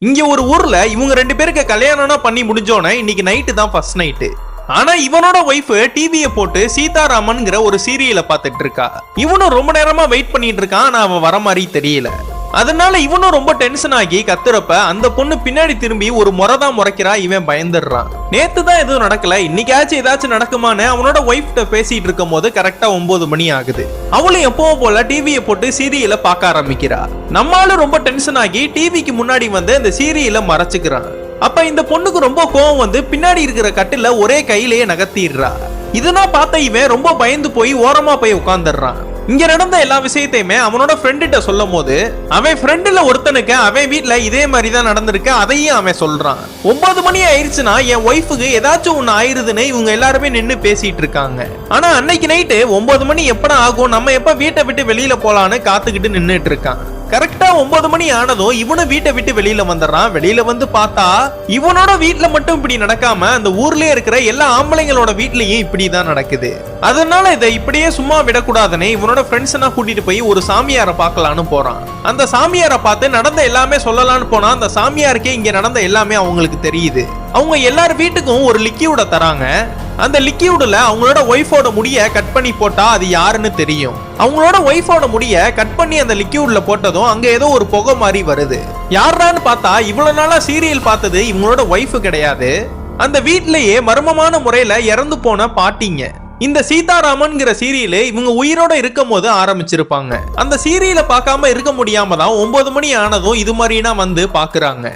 இங்க ஒரு ஊர்ல இவங்க 2 பேருக்கு கல்யாணம் பண்ணி முடிஞ்சோன்னே இன்னைக்கு நைட்டு தான் ஃபர்ஸ்ட் நைட்டு. ஆனா இவனோட ஒய்ஃப் டிவியை போட்டு சீதாராமன்ங்கிற ஒரு சீரியலை பார்த்துட்டு இருக்கா. இவனும் ரொம்ப நேரமா வெயிட் பண்ணிட்டு இருக்கான். ஆனா அவன் வர மாதிரி தெரியல. அதனால இவனும் ரொம்ப டென்ஷன் ஆகி கத்துறப்ப அந்த பொண்ணு பின்னாடி திரும்பி ஒரு முறைதான் முறைக்கிறா. இவன் பயந்துடுறான். நேத்து தான் எதுவும் நடக்கல, இன்னைக்காச்சும் ஏதாச்சும் நடக்குமான்னு அவனோட ஒய்ஃப்ட பேசிட்டு இருக்கும் போது கரெக்டா 9 மணி ஆகுது. அவளும் எப்பவும் போல டிவியை போட்டு சீரியலை பார்க்க ஆரம்பிக்கிறா. நம்மளும் ரொம்ப டென்ஷன் ஆகி டிவிக்கு முன்னாடி வந்து அந்த சீரியலை மறைச்சுக்கிறான். அப்ப இந்த பொண்ணுக்கு ரொம்ப கோவம் வந்து பின்னாடி இருக்கிற கட்டில ஒரே கையிலேயே நகர்த்திடுறா. இதெல்லாம் பார்த்த இவன் ரொம்ப பயந்து போய் ஓரமா போய் உட்கார்ந்துடுறான். இங்க நடந்த எல்லா விஷயத்தையுமே அவனோட ஃப்ரெண்ட்ட சொல்லும் போது அவன் ஃப்ரெண்டுல ஒருத்தனுக்கு அவன் வீட்டுல இதே மாதிரிதான் நடந்திருக்கு. அதையும் அவன் சொல்றான். 9 மணி ஆயிடுச்சுன்னா என் ஒய்ஃபுக்கு ஏதாச்சும் ஒண்ணு ஆயிருதுன்னு இவங்க எல்லாருமே நின்னு பேசிட்டு இருக்காங்க. ஆனா அன்னைக்கு நைட்டு 9 மணி எப்படா ஆகும், நம்ம எப்ப வீட்டை விட்டு வெளியில போலான்னு காத்துக்கிட்டு நின்னுட்டு இருக்கான். கரெக்டா 9 மணி ஆனதும் இவனும் வீட்டை விட்டு வெளியில வந்துடுறான். வெளியில வந்து பார்த்தா இவனோட வீட்டுல மட்டும் இப்படி நடக்காம அந்த ஊர்லயே இருக்கிற எல்லா ஆம்பளைங்களோட வீட்லயும் இப்படிதான் நடக்குது. அதனால இதை இப்படியே சும்மா விடக்கூடாதுன்னு இவனோட ஃப்ரெண்ட்ஸ் எல்லாம் கூட்டிட்டு போய் ஒரு சாமியாரை பார்க்கலான்னு போறான். அந்த சாமியாரை பார்த்து நடந்த எல்லாமே சொல்லலான்னு போனா அந்த சாமியாருக்கே இங்க நடந்த எல்லாமே அவங்களுக்கு தெரியுது. அவங்க எல்லார் வீட்டுக்கும் ஒரு லிக்யூட தராங்க. அந்த லிக்யூடுல அவங்களோட ஒய்ஃபோட முடிய கட் பண்ணி போட்டா அது யாருன்னு தெரியும். அவங்களோட ஒய்ஃபோட முடிய கட் பண்ணி அந்த லிக்யூட்ல போட்டதும் அங்க ஏதோ ஒரு புகை மாதிரி வருது. யாரான்னு பார்த்தா இவ்வளவு நாளா சீரியல் பார்த்தது இவங்களோட ஒய்ஃப் கிடையாது. அந்த வீட்லயே மர்மமான முறையில இறந்து போன பாட்டிங்க. இந்த சீதாராமன்ங்கிற சீரியல் இவங்க உயிரோட இருக்கும் போது ஆரம்பிச்சிருப்பாங்க. அந்த சீரியலை பார்க்காம இருக்க முடியாம தான் 9 மணி ஆனதும் இது மாதிரினா வந்து பாக்குறாங்க.